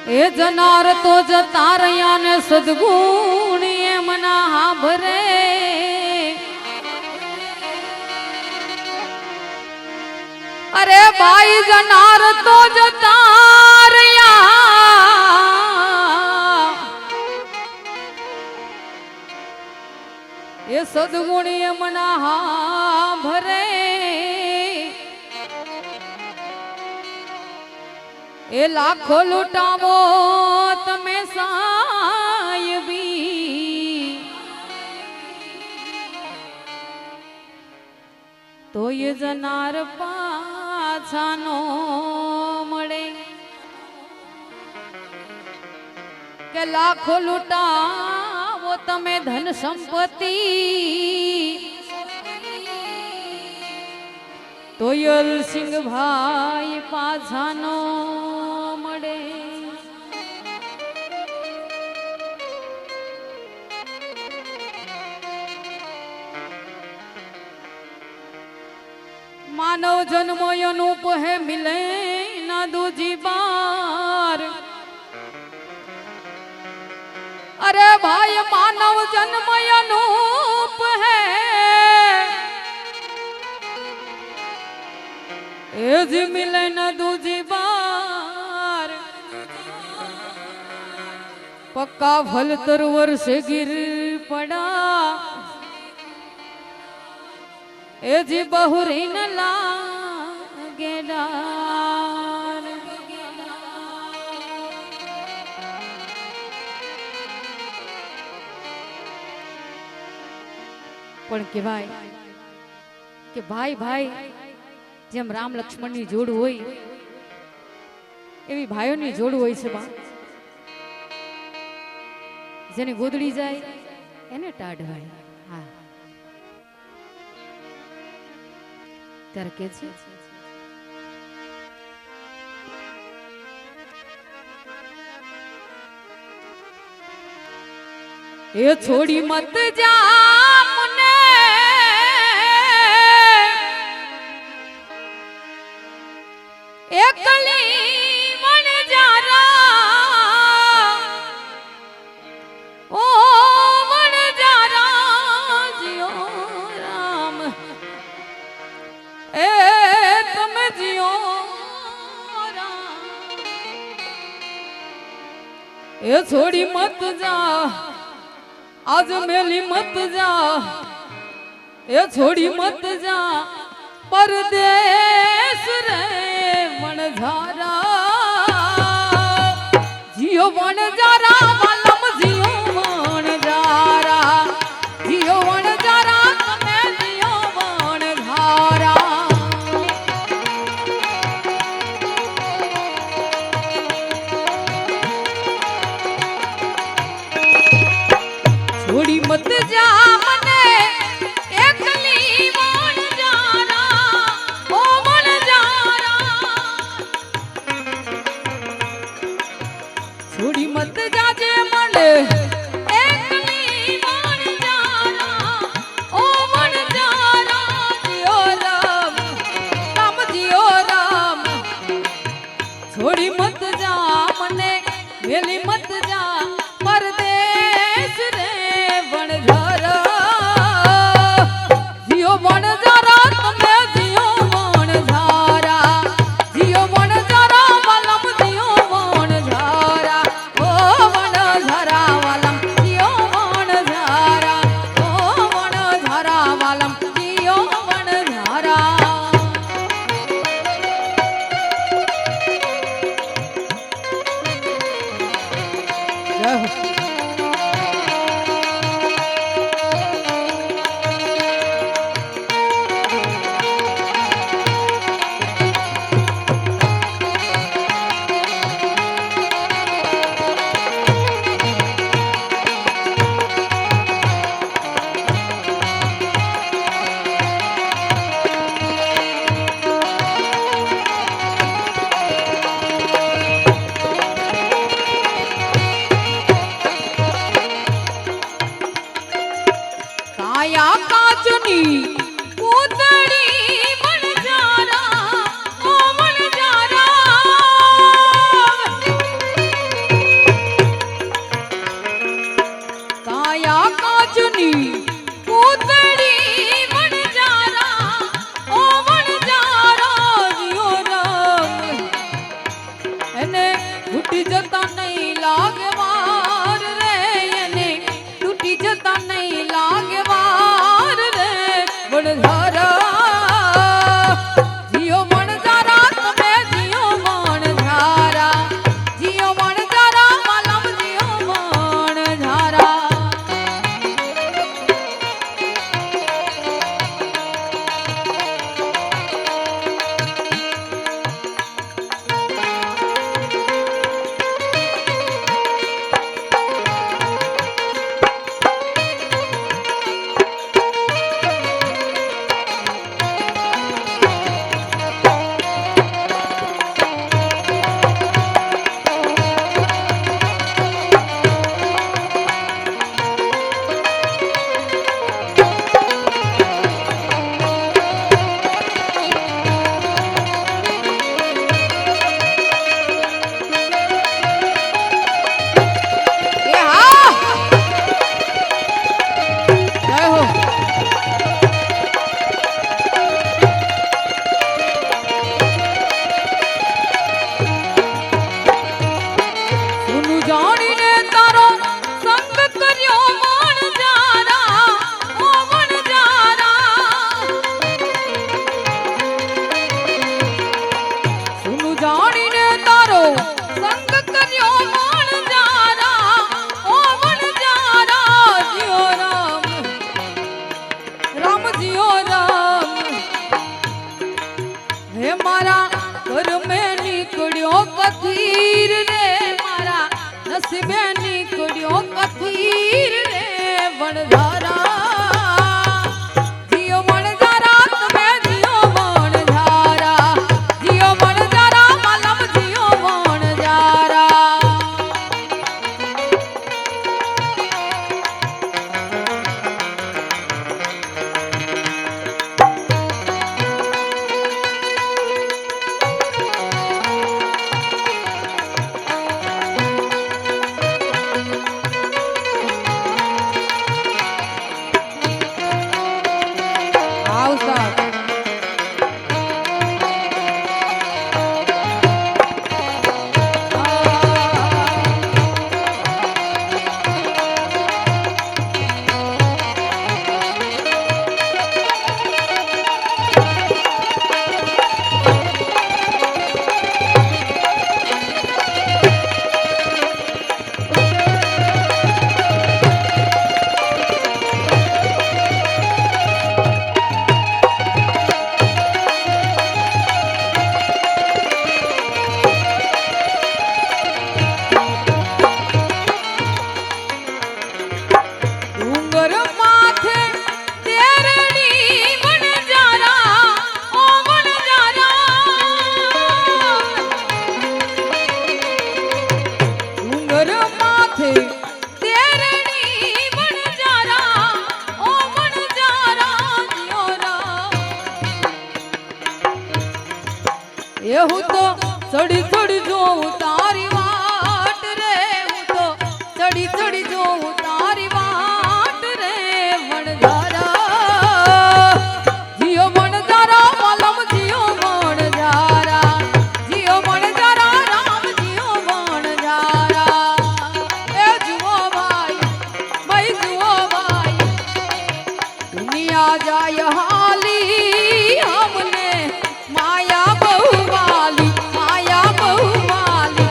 એ જનાર તો જતા રહ્યા ને સદગુણ એમ ના હાભરે. અરે ભાઈ જનાર તો જતા રહ્યા એ સદગુણ એમ ના હાભરે. એ લાખો લૂંટાવો તમે સાયબી તો એ જનાર પાછા નો મળે. કે લાખો લૂંટાવો તમે ધન સંપત્તિ તો યલસિંહ ભાઈ પાછા નો મળે. માનવ જન્મ અનુપ હે મિલે ના દૂજી બાર. અરે ભાઈ માનવ જન્મ અનુપ હે એ જ મિલે ના દૂજી બાર. પક્કા ફલતર વર્ષે ગીર પડા એ જી બહુરી ન લાગે ડાર. પણ કહેવાય કે ભાઈ ભાઈ જેમ રામ લક્ષ્મણ ની જોડ હોય એવી ભાઈઓની જોડ હોય છે બા. જેને ગોદડી જાય એને ટાઢવાય. હા ત્યારે કે છે એ છોડી મત જા મુને એકલી મન જારા ઓ મન જારા જીઓ રામ એ તમે જીઓ રામ. એ છોડી મત જા આજ મેલી મત જા. એ છોડી મત જા પરદેશ રે વણઝારા જીઓ વણઝારા વાલમ જીઓ વણઝારા જીઓ વણઝારા તમે જીઓ વણઝારા. છોડી મત જા મને એકલી વણઝારા ઓ વણઝારા. છોડી મત જાજે મને એકલી વણઝારા ઓ વણઝારા જીઓ રામ રામ જીઓ રામ. છોડી મત જા મને વેલી મત જા પરદેશ રે વણઝારા જીઓ વણઝારા તમે જીઓ વણઝારા જીઓ વણઝારા વાલમ જીઓ વણઝારા ઓ વણઝારા વાલમ જીઓ વણઝારા ઓ વણઝારા વાલમ જીઓ વણઝારા. જય હો. તૂટી જતા નહીં લાગે વાર રે એને તૂટી જતા નહીં લાગે વાર રે વણઝારા જીઓ વણઝારા તમે જીઓ વણઝારા જીઓ વણઝારા વાલમ જીઓ વણઝારા કથીર રે મારા નસીબે નીકળ્યો કથીર રે વણઝારા જીઓ વણઝારા તમે જીઓ વણઝારા જીઓ વણઝારા માલમ જીઓ વણઝારા હું તો ચડી ચડી જોઉં તારી વાટ રે હું તો ચડી ચડી જોઉં તારી વાટ રે વણઝારા જીઓ વણઝારા માલમ જીઓ વણઝારા જીઓ વણઝારા રામ જીઓ વણઝારા એ જુઓ ભાઈ જુઓ ભાઈ દુનિયા જાય હાલી હમને માયા બહુ વાલી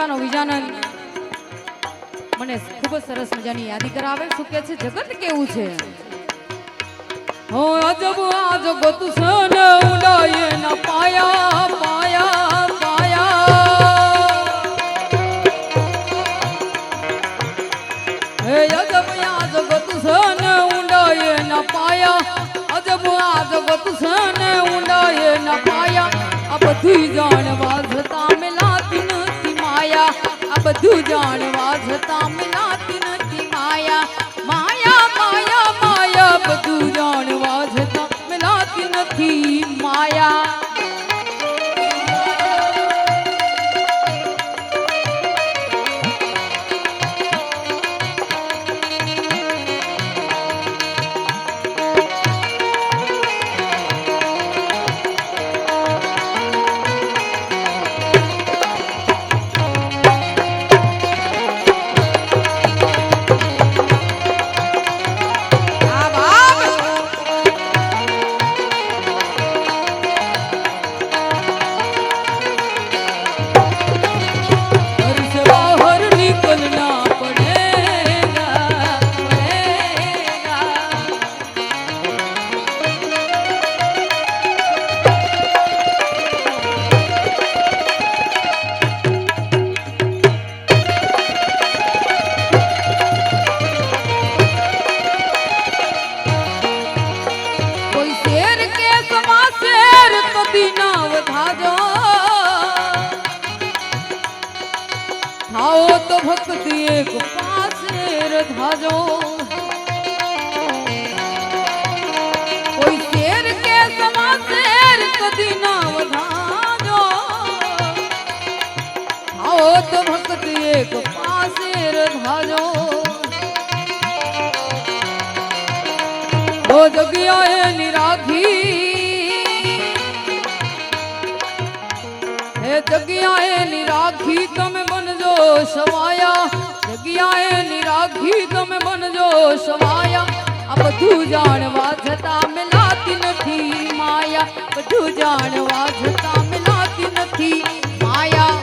વિજાનો વિજાનંદ મને ખૂબ જ સરસ મજાની યાદી કરાવે. શું કે છે જગત કેવું છે? હો અજબ આ જગત છે ને ઉડાય ના પાયા પાયા પાયા. હે અજબ આ જગત છે ને ઉડાય ના પાયા. અજબ આ જગત છે ને ઉડાય ના પાયા. આ બધું જાણવા છતાં મિલાતી નથી માયા. આ બધું જાણવા છતાં મિલાતી નથી માયા. માયા માયા માયા બધું જાણવા છતાં મિલાતી નથી માયા. आओ तो भक्ति एक पासे रधाजो. कोई शेर के समा शेर कदी ना वधाजो. आओ तो भक्ति एक पासे रधाजो. वो जगियाए निराखी हे जगियाए निराखी તમે બનજો સવાયા. જગ્યાએ નિરાખી તમે બનજો સવાયા. આ બધું જાણવા છતાં મિલાતી નથી માયા. બધું જાણવા છતાં મિલાતી નથી માયા.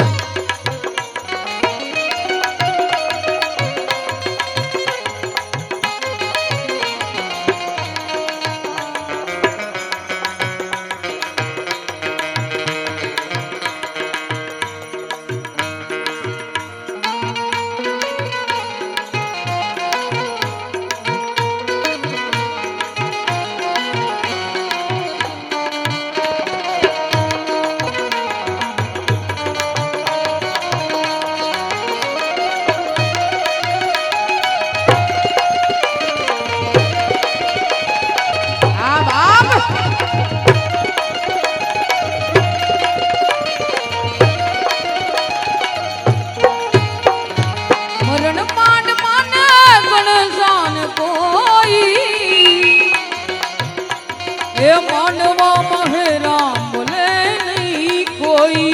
मानवा महरा बोले नहीं कोई.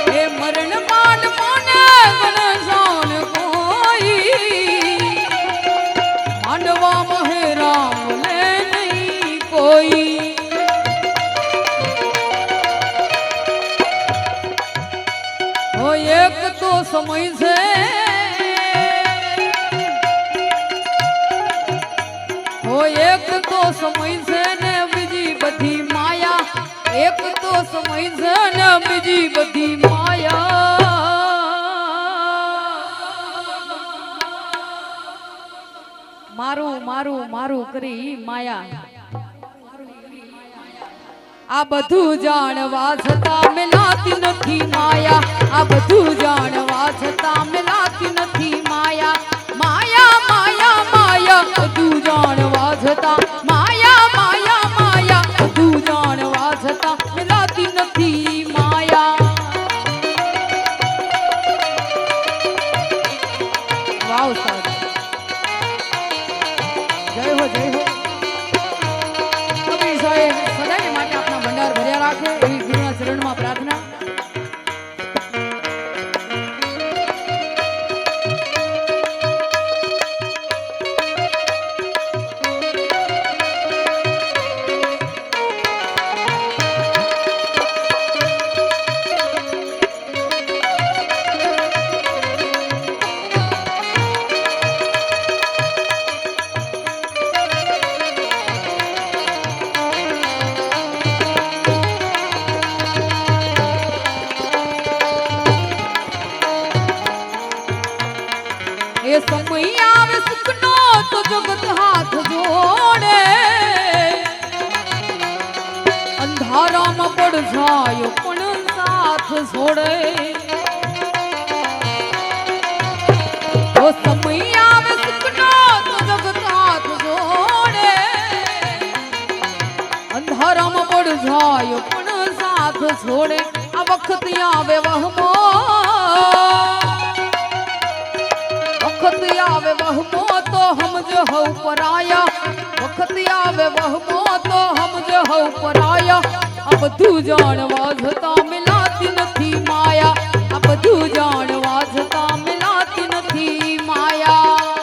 हे मरण मान माने गणसान कोई. मानवा महरा बोले नहीं कोई. हो एक तो समय से एक तो समय से ने બીજી બધી માયા. એક તો સમય છે ને બીજી બધી માયા. મારું મારું મારું કરી માયા. આ બધું જાણવા છતાં મિલાતી નથી માયા. આ બધું જાણવા છતાં મિલાતી નથી માયા. માયા માયા માયા બધું જાણવા છતાં માયા માયા માયા બધું જાણવા છતાં મિલાતી નથી માયા. વાવ સાહેબ, જય હો જય હો. કબીર સાહેબ સદાય માટે આપણા ભંડાર ભર્યા રાખે એવી ગુરુના ચરણમાં પ્રાર્થના. અંધારામાં પડછાયો પણ સાથ છોડે ઓ સમય આવે સુખનો તો જગત હાથ જોડે અંધારામાં પડછાયો પણ સાથ છોડે આ વખત આવે વહમો વખત આવે વહમો તો સમજ હવ પરાયા વખત આવે વહમો તો સમજ હવ પરાયા આ બધું જાણવા છતાં મિલાતી નથી માયા આ બધું જાણવા છતાં મિલાતી નથી માયા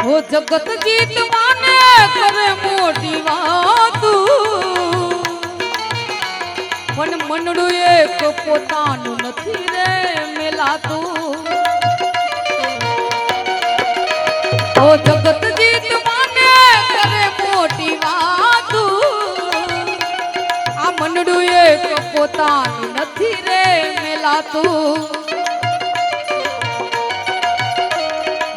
ઓ જગત જીતવાને કરે મોટી વાતું પણ મનડું એક પોતાનું નથી રે મેલાતું ઓ જગત જીતવાને કરે મોટી વાતું આ મનડું એક પોતાનું નથી રે મેલાતું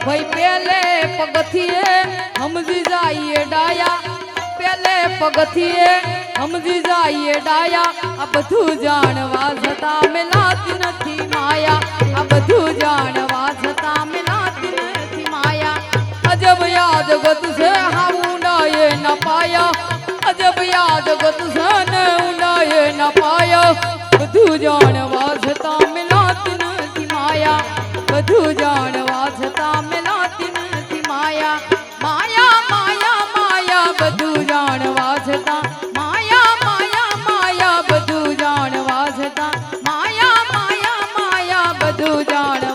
ભાઈ પેલે પગથિયે સમજી જાઈએ ડાયા પેલે પગથિયે સમજી જાઈએ ડાયા આ બધું જાણવા છતાં મિલાતી નથી માયા આ બધું જાણવા છતાં મિલાતી નથી માયા અજબ યાદ ગત છે હા ઊંડાએ ન પાયા અજબ યાદ ગત છે ને ઊંડાએ ન પાયા બધું જાણવા છતાં મિલાતી નથી માયા બધું જાણવા છતાં મિલાતી નથી માયા માયા માયા માયા બધું જાણવા છતાં માયા માયા માયા બધું જાણવા છતાં માયા માયા માયા બધું જાણવા